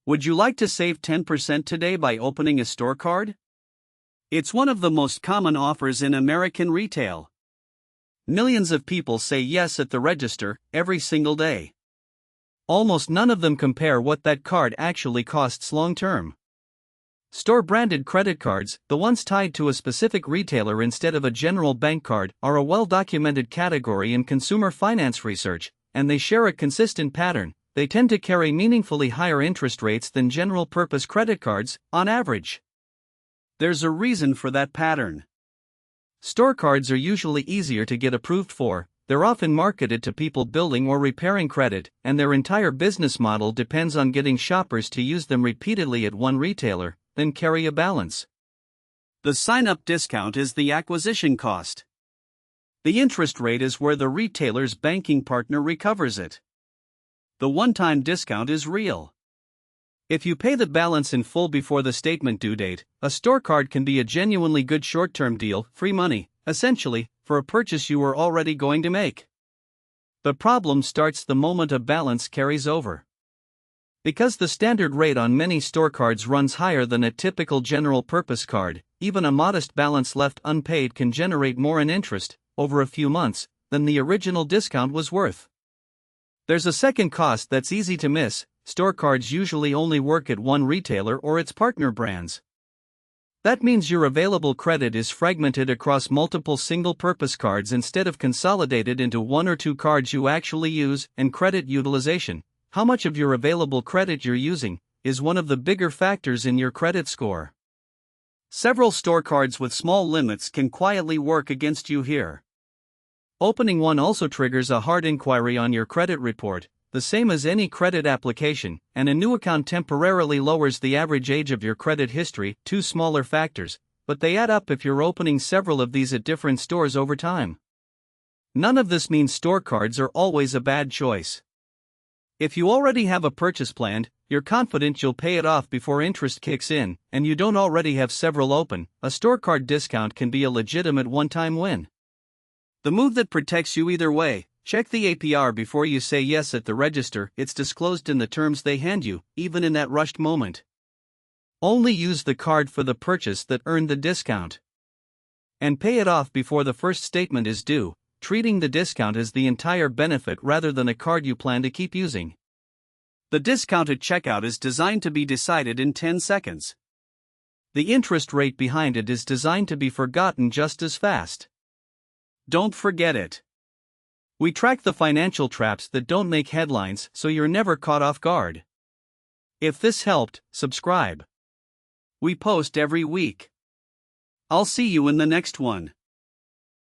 Would you like to save 10% today by opening a store card? It's one of the most common offers in American retail. Millions of people say yes at the register every single day. Almost none of them compare what that card actually costs long-term. Store-branded credit cards, the ones tied to a specific retailer instead of a general bank card, are a well-documented category in consumer finance research, and they share a consistent pattern. They tend to carry meaningfully higher interest rates than general-purpose credit cards, on average. There's a reason for that pattern. Store cards are usually easier to get approved for, they're often marketed to people building or repairing credit, and their entire business model depends on getting shoppers to use them repeatedly at one retailer, then carry a balance. The sign-up discount is the acquisition cost. The interest rate is where the retailer's banking partner recovers it. The one-time discount is real. If you pay the balance in full before the statement due date, a store card can be a genuinely good short-term deal, free money, essentially, for a purchase you were already going to make. The problem starts the moment a balance carries over. Because the standard rate on many store cards runs higher than a typical general-purpose card, even a modest balance left unpaid can generate more in interest, over a few months, than the original discount was worth. There's a second cost that's easy to miss. Store cards usually only work at one retailer or its partner brands. That means your available credit is fragmented across multiple single-purpose cards instead of consolidated into one or two cards you actually use, and credit utilization, how much of your available credit you're using, is one of the bigger factors in your credit score. Several store cards with small limits can quietly work against you here. Opening one also triggers a hard inquiry on your credit report, the same as any credit application, and a new account temporarily lowers the average age of your credit history, two smaller factors, but they add up if you're opening several of these at different stores over time. None of this means store cards are always a bad choice. If you already have a purchase planned, you're confident you'll pay it off before interest kicks in, and you don't already have several open, a store card discount can be a legitimate one-time win. The move that protects you either way: check the APR before you say yes at the register, it's disclosed in the terms they hand you, even in that rushed moment. Only use the card for the purchase that earned the discount. And pay it off before the first statement is due, treating the discount as the entire benefit rather than a card you plan to keep using. The discount at checkout is designed to be decided in 10 seconds. The interest rate behind it is designed to be forgotten just as fast. Don't forget it. We track the financial traps that don't make headlines so you're never caught off guard. If this helped, subscribe. We post every week. I'll see you in the next one.